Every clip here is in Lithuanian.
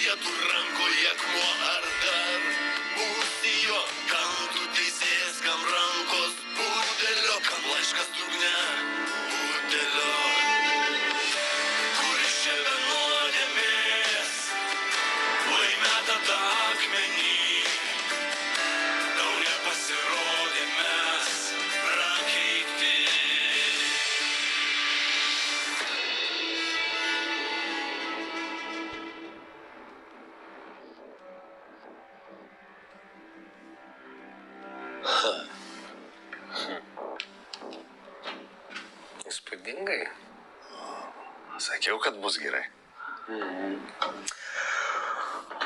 vietų rankoje akmuo ar dar būsi jo, kam tu teisėjas, kam rankos butelio, kam laiškas dugne butelio. Kuris čia be nuodėmės, lai meta tą akmenį, tau nepasirodė mes prakeikti. Įspūdingai. Sakiau, kad bus gerai.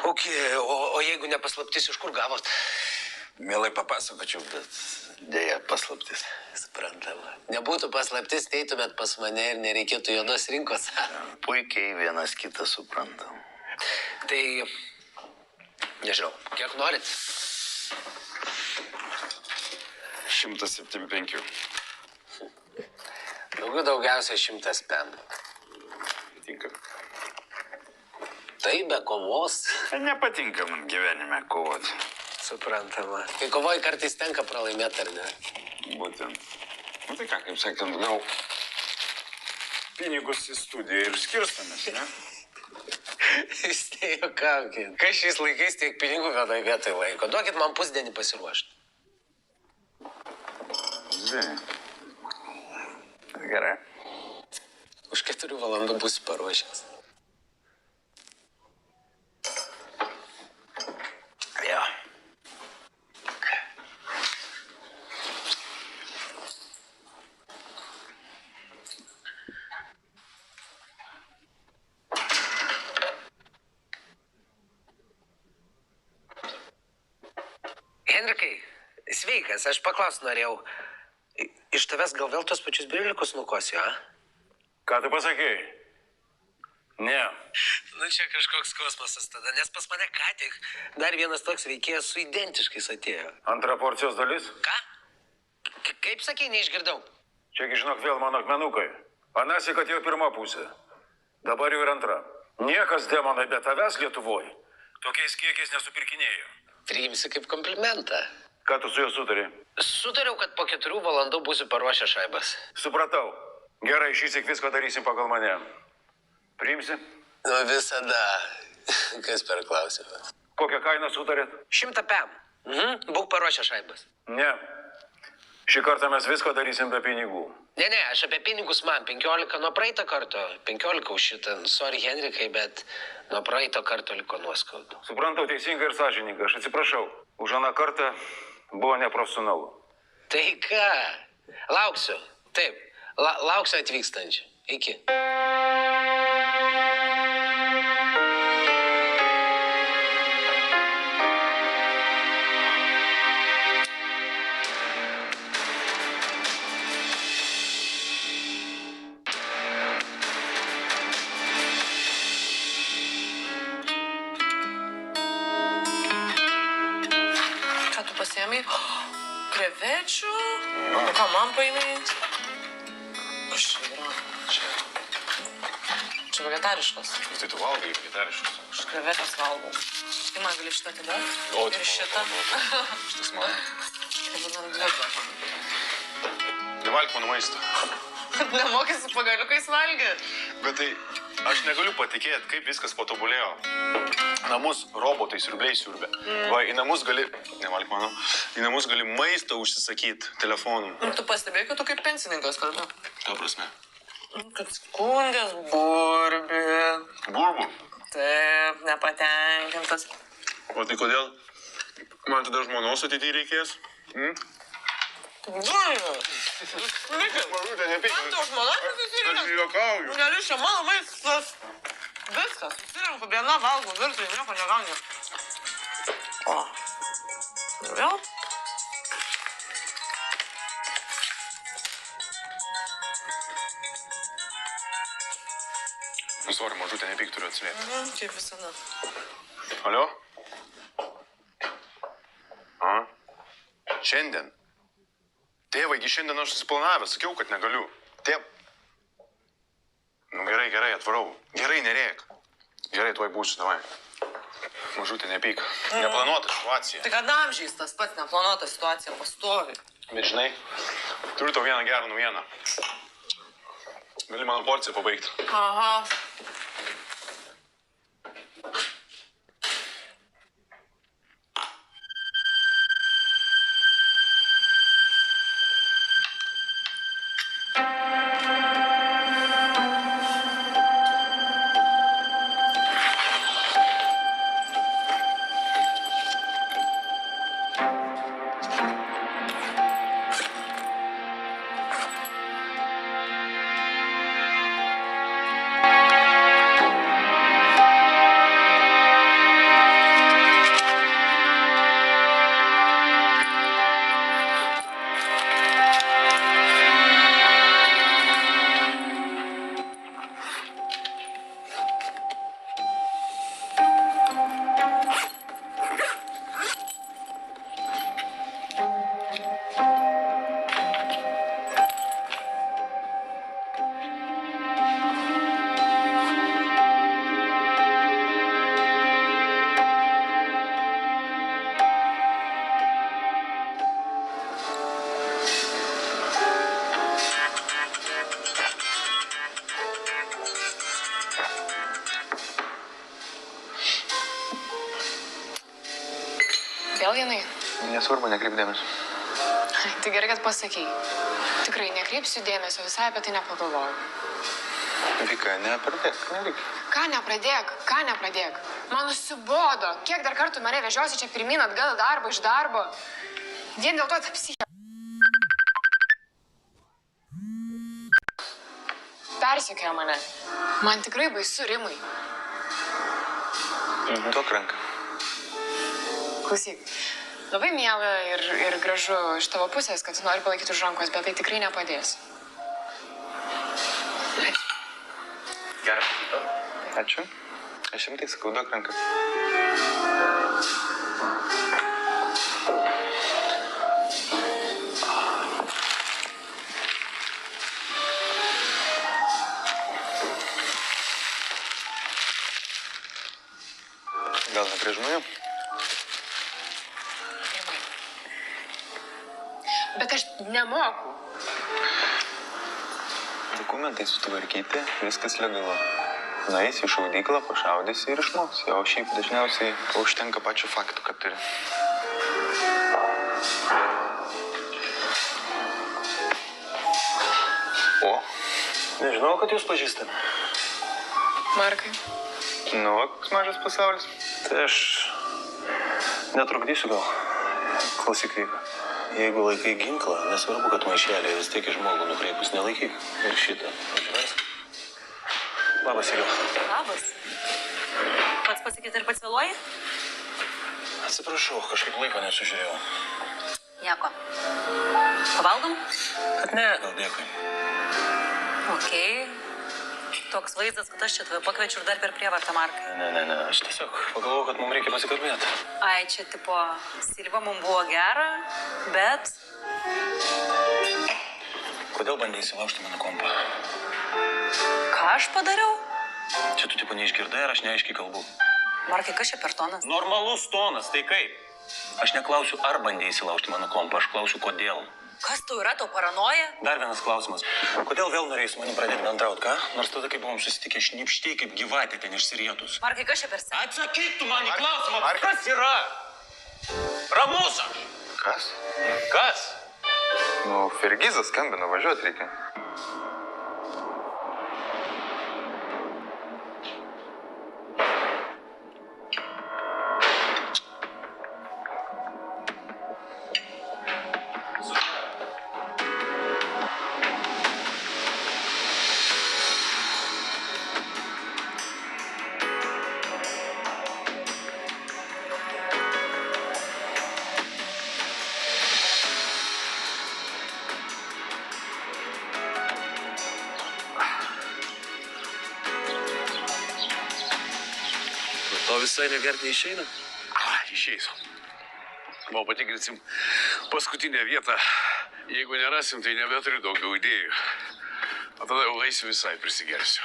Ok, o jeigu nepaslaptis, iš kur gavot? Mielai papasakočiau, bet dėja paslaptis. Suprantama. Nebūtų paslaptis, eitumėt pas mane ir nereikėtų juodos rinkos. Puikiai vienas kitą suprantam. Tai, nežinau, kiek norit? 175. Daugiausiai 100 pem. Tinka. Tai be kovos. Nepatinka man gyvenime kovoti. Suprantama. Kai kovoji kartais tenka pralaimėti, ar ne? Būtent. Nu tai ką, kaip sakant, gal pinigus į studiją ir skirstamės, ne? Jūs nejuokaukit. Kas šiais laikais tiek pinigų vienoj vietoj laiko? Duokit man pusdienį pasiruošti. Žinai. Gerai. Už 4 valandų būsiu paruošęs. Jo. Henrikai, sveikas, aš paklaust norėjau. Iš tavęs gal vėl tos pačius brilikus nukosiu, a? Ką tu pasakei? Ne. Nu čia kažkoks kosmosas tada, nes pas mane ką tik dar vienas toks veikėjas su identiškais atėjo. Antra porcijos dalis? Ką? Kaip sakei, neišgirdau? Čiagi žinok vėl mano akmenukai. Anasi, kad jau pirma pusė. Dabar jau ir antra. Niekas, demonai, be tavęs Lietuvoj tokiais kiekiais nesupirkinėjo. Priimsi kaip komplimentą. Ką tu su juo sutari? Sutariau, kad po 4 valandų būsiu paruošę šaibas. Supratau. Gerai, šįsyk viską darysim pagal mane. Priimsi? Nu visada. Kas per klausimą? Kokią kainą sutarėt? 100 pem. Būk paruošę šaibas. Ne. Šį kartą mes viską darysim be pinigų. Ne, aš apie pinigus man. 15 nuo praeito karto. 15 už šitą. Sorry, Henrikai, bet nuo praeito karto liko nuoskaudų. Suprantau teisingai ir sąžiningai. Aš atsiprašau. Už aną kartą buvo neprofesionalu. Tai ką? Lauksiu. Taip. Lauksiu atvykstančių. Iki. Ką tu pasiėmei? Krevečių? O ką man paėmei? Kas čia yra? Čia vegetariškas. Tai tu valgai vegetariškus. Aš krevetės valgau. Tai man gali šitą atidėti? O, ir šitą. Šitas man. Kaip man dvi. Nevalgyk mano maistą. Nemokai su pagaliukais valgyti. Bet tai aš negaliu patikėti, kaip viskas patobulėjo. Namus robotai siurbliai siurbia. Va, į namus gali, nevalgyk mano, į namus gali maistą užsisakyti telefonu. Tu pastebėjai, kad tu kaip pensininkas kalbė. Ką prasme? Kad skundės burbi. Burbų. Taip, nepatenkintas. O tai kodėl man tada žmonos ateityje reikės? Džulius. Marutė, nepyk. Man tau žmona nesusirinkęs. Aš juokauju. Gali čia mano maistas. Viskas, susirenku, viena valgau, virtai, nieko negauni. O. Ir vėl? Sorry, mažutė, nepyk, turiu atsiliepti. Kaip visada. Alio? Šiandien? Tėvaigi, šiandien aš susiplanavęs, sakiau, kad negaliu. Tėv... Nu, gerai, atvarau. Gerai, nerėk. Gerai, tuoj būsiu, davai. Mažutė, nepyk. Neplanuota situacija. Tai kad amžiais tas pats neplanuota situacija pastovi. Bet žinai, turiu tau vieną gerą naujieną. Gali mano porciją pabaigti. Aha. Vėl jinai? Nesvarbu, nekreip dėmesio. Tai gerai, kad pasakei. Tikrai nekreipsiu dėmesio, visai apie tai nepagalvoju. Vika, nepradėk, nereikia. Ką nepradėk? Man nusibodo. Kiek dar kartų mane vežiosi čia pirmyn atgal darbo iš darbo? Vien dėl to tapsi. Persekioja mane. Man tikrai baisu, Rimai. Duok ranką. Klausyk, labai miela ir gražu iš tavo pusės, kad tu nori palaikyti už rankos, bet tai tikrai nepadės. Gerai. Ačiū. Aš rimtai sakau, duok ranką. Gal ne prie žmonių? Bet aš nemoku. Dokumentai sutvarkyti, viskas legalu. Nueisi į šaudyklą, pašaudysi ir išmoksi. O šiaip dažniausiai užtenka pačių faktų, kad turi. O? Nežinau, kad jūs pažįstame. Markai. Nu, koks mažas pasaulis. Tai aš netrukdysiu gal. Klausyk, Vika. Jeigu laikai ginklą, nesvarbu, kad maišelė vis tiek į žmogų nukreipus nelaikyk. Ir šitą. Užversk. Labas, Ilio. Labas. Pats pasakyti ir pats vėluoji? Atsiprašau, kažkaip laiko nesužiūrėjau. Nieko. Pavalgom? Kad ne, gal dėkui. Okei. Toks vaizdas, kad aš čia tave pakviečiu ir dar per prievartą, Markai. Ne, aš tiesiog pagalvojau, kad mums reikia pasikalbėti. Ai, čia tipo, Silva mums buvo gera, bet... Kodėl bandai įsilaužti mano kompą? Ką aš padariau? Čia tu tipo neišgirdai, ar aš neaiškiai kalbu? Markai, kas čia per tonas? Normalus tonas, tai kaip? Aš neklausiu, ar bandai įsilaužti mano kompą, aš klausiu, kodėl. Kas tau yra, tau paranoja? Dar vienas klausimas. Kodėl vėl norėjai su manim pradėti bendrauti, ką? Nors tada, kai buvom susitikę, šnipštėjai kaip gyvatė ten išsirietus. Markai, kas čia per sen? Atsakyk tu man į klausimą, kas yra? Ramus aš. Kas? Kas? Nu, Fergizas skambina, važiuoti reikia. To visai negert neišeina? Išeisiu. Gal patikrinsim paskutinę vietą. Jeigu nerasim, tai nebeturiu daugiau idėjų. O tada jau eisiu visai prisigersiu.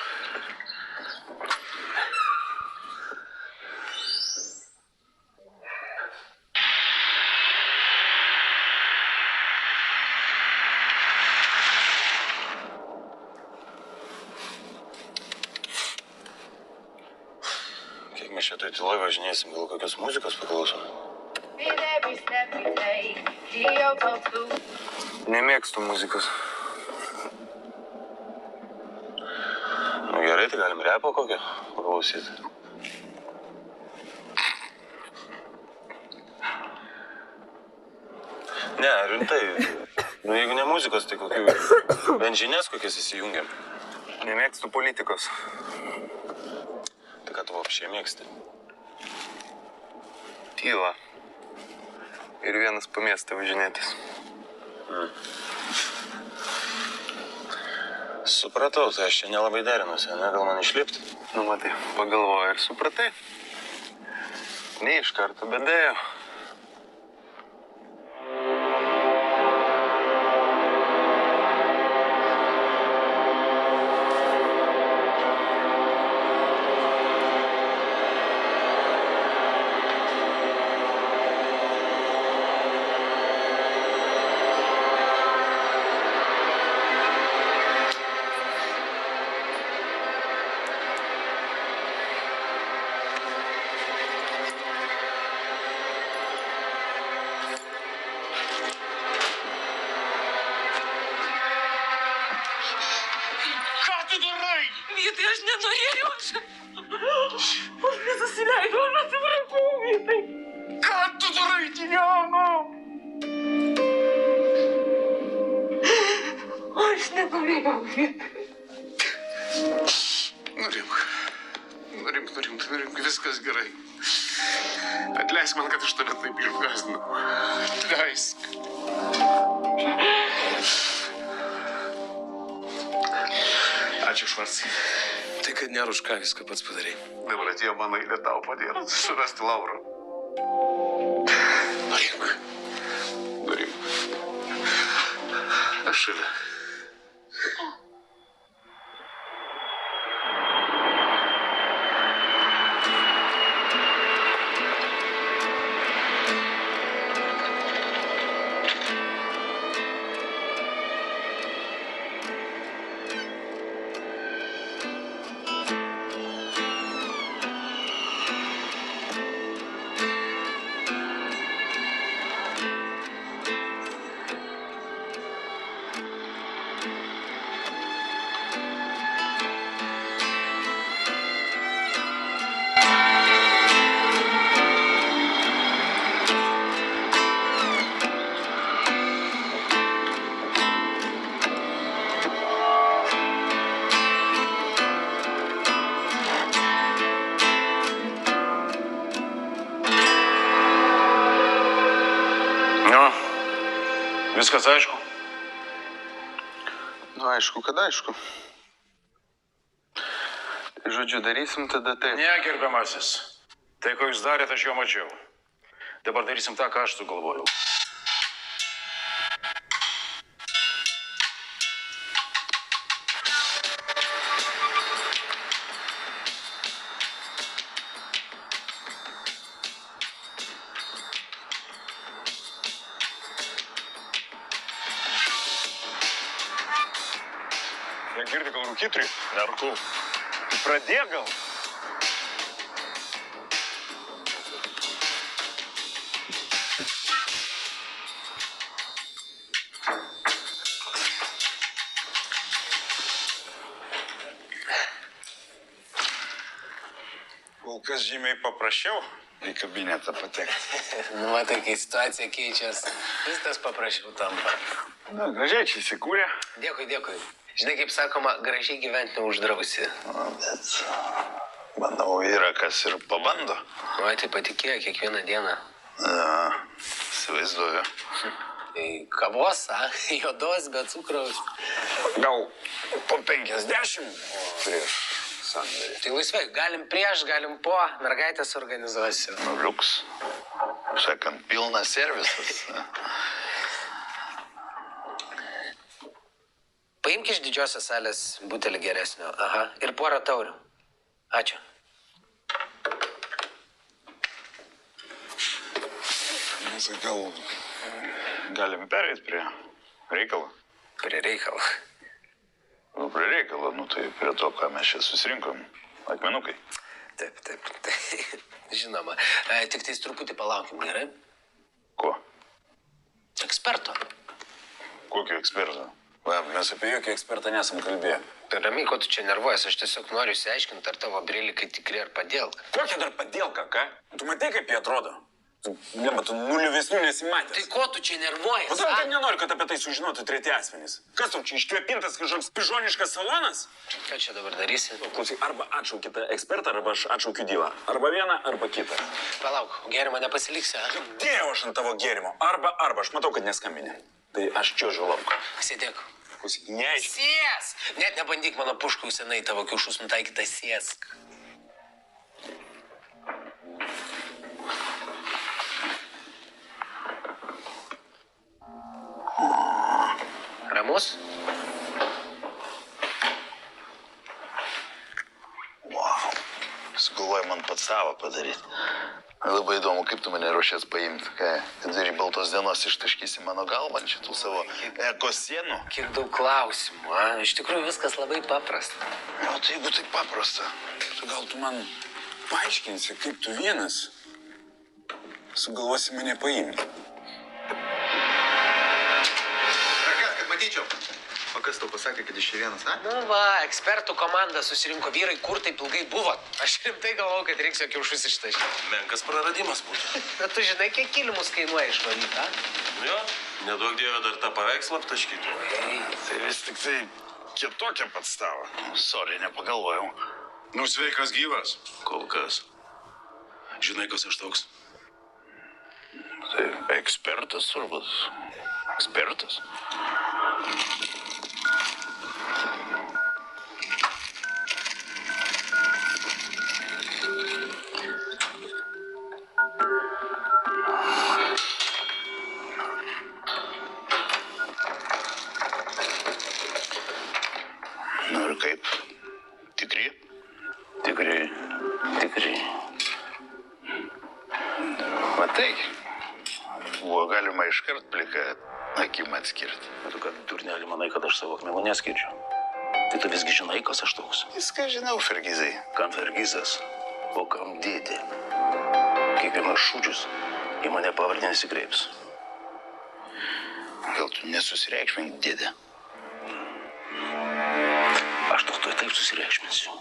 čia tai tyloj važinėsim, gal kokios muzikos paklausom. Nemėgstu muzikos. Nu gerai, tai galim repo kokią klausyti. Ne, rimtai. Nu jeigu ne muzikos, tai kokių bent žinias kokias įsijungiam. Nemėgstu politikos. Tai ką tu apšie mėgsti? Tyla. Ir vienas po miestą važinėtis. Supratau, tai aš čia nelabai derinusi, ne? Gal man išlipti? Nu, matai, pagalvoju ir supratai. Ne iš karto, bet dėjo. Vytai, aš nenorėjau. Aš nesusileidau, aš atsiprašau, Vytai. Ką tu darai, Tijana? Aš nenorėjau, Vytai. Nurimk, viskas gerai. Atleisk man, kad aš tave taip išgąsdinau. Atleisk. Ačiū, Švarcai. Tai kad nėra už ką, viską pats padarai. Dabar atėjo mano eilė tau padėti surasti Laurą. Nurimk. Aš šalia. Viskas aišku? Nu, aišku, kad aišku. Tai žodžiu, darysim tada taip. Ne, gerbiamasis. Tai, ko jūs darėte, aš jau mačiau. Dabar darysim tą, ką aš sugalvojau. Negirdi, gal rūkytui? Nerku. Pradėk gal. Kol kas žymiai paprasčiau į kabinetą patekti. Nu, matai, kai situacija keičias, viskas paprašiau tampa. Na, gražiai čia įsikūrė. Dėkui. Žinai, kaip sakoma, gražiai gyventi neuždrausi. Bet, manau, yra kas ir pabando. Oi, tai patikėjo kiekvieną dieną. Įsivaizduoju. Tai kavos, juodos, be cukraus. Gal po 50 prieš sandorį. Tai laisvai, galim prieš, galim po, mergaitės organizuosiu. Nu, liuks. Sakant, pilnas servisas. Paimk iš didžiosios salės butelį geresnio. Aha, ir porą taurių. Ačiū. Mes gal galim perėti prie reikalo. Prie reikalo. Nu, prie reikalo, nu tai prie to, ką mes čia susirinkom. Akmenukai. Taip, taip, taip. Žinoma. Tik tais truputį palaukim, gerai? Ko? Eksperto. Kokio eksperto? Va, mes apie jokį ekspertą nesam kalbėję. Tai ramiai, ko tu čia nervuojas, aš tiesiog noriu išsiaiškinti, ar tavo brilikai tikri ar padėlka. Kokia dar padėlka, ką? Tu matai, kaip jie atrodo? Lemba, tu nuliuvesnių nesimatęs. Tai ko tu čia nervuojas? Kodėl kad nenori, kad apie tai sužinotų treti asmenys? Kas tau čia iškvėpintas kažkoks pižoniškas salonas? Ką čia dabar darysi? Klausyk, arba atšauki tą ekspertą, arba aš atšaukiu dylą. Arba vieną, arba kitą. Palauk, gėrimą nepasiliksi, a? Dėjau aš ant tavo gėrimo. Arba, aš matau, kad neskambinė. Tai aš čiuožiu lauk. Sėdėk. Klausyk, neaišku. Sėsk! Net nebandyk mano puškų senai tavo kiaušus nutaikytą sėsk. Ramus? Wow. Sugalvoju man pats savo padaryti. Labai įdomu, kaip tu mane ruošies paimti. Kad ir į baltos dienos ištaškysi mano galvą ant šitų savo ekosienų. Kiek daug klausimų, a? Iš tikrųjų viskas labai paprasta. O tai jeigu taip paprasta, Tai gal tu man paaiškinsi, kaip tu vienas sugalvosi mane paimti. Rakas, kad matyčiau. O kas tau pasakė, kad iš čia vienas, a? Nu va, ekspertų komanda susirinko vyrai, kur taip ilgai buvo. Aš rimtai galvojau, kad reiks jo kiaušus ištaškyti. menkas praradimas būtų. Bet tu žinai, kiek kilimus kainuoja išvalyti, a? Jo, nedaug dievė dar tą paveikslą aptaškyti. Tai vis tik tai kitokia podstava. Sorry, nepagalvojau. Nu, sveikas gyvas. Kol kas. Žinai, kas aš toks? Tai ekspertas turbūt. Ekspertas? Nu ir kaip? Tikri? Tikri. Matai, buvo galima iškart plika akim atskirti. Tu kad durnelį manai, kad aš savo akmenų neskaičiu. Tai tu visgi žinai, kas aš toks. Viską žinau, Fergizai. Kam Fergizas, o kam dėdė. Kiekvienas šūdžius į mane pavardė nesikreips. Gal tu nesusireikšmink, dėdė? Aš tau tuoj taip susireikšminsiu.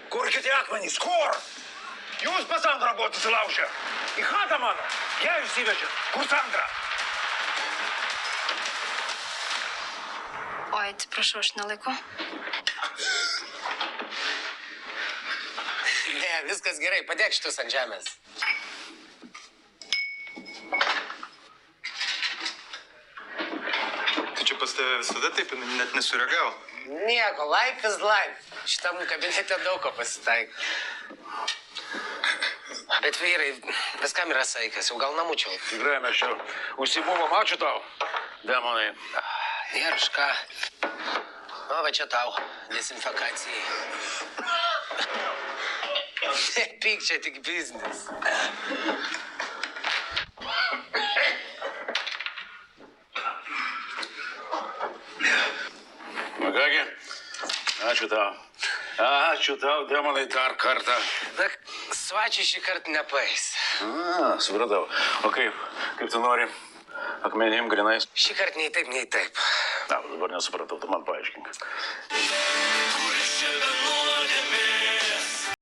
Kur kiti akmenys? Kur? Jūs pas Sandrą buvote įsilaužę. Į chatą mano. Ją jūs įvežėt. Kur Sandra? Oi, atsiprašau, aš nelaiku. Ne, viskas gerai, padėk šitus ant žemės. Tai čia pas tave visada taip net nesureagavo. Nieko, life is life. Šitam kabinete daug ko pasitaiko. Bet vyrai, viskam yra saikas, jau gal namučiau. Tikrai mes čia užsibuvom, ačiū tau, demonai. Nėra už ką. O, va čia tau, dezinfekacijai. Nepyk, čia tik biznis. Nu kągi, ačiū tau. Ačiū tau, demonai, dar kartą. Na, svačiai šį kartą nepaeis. Supratau. O kaip tu nori? Akmenim, grinais? Šį kartą nei taip, nei taip. Na, dabar nesupratau, tu man paaiškink.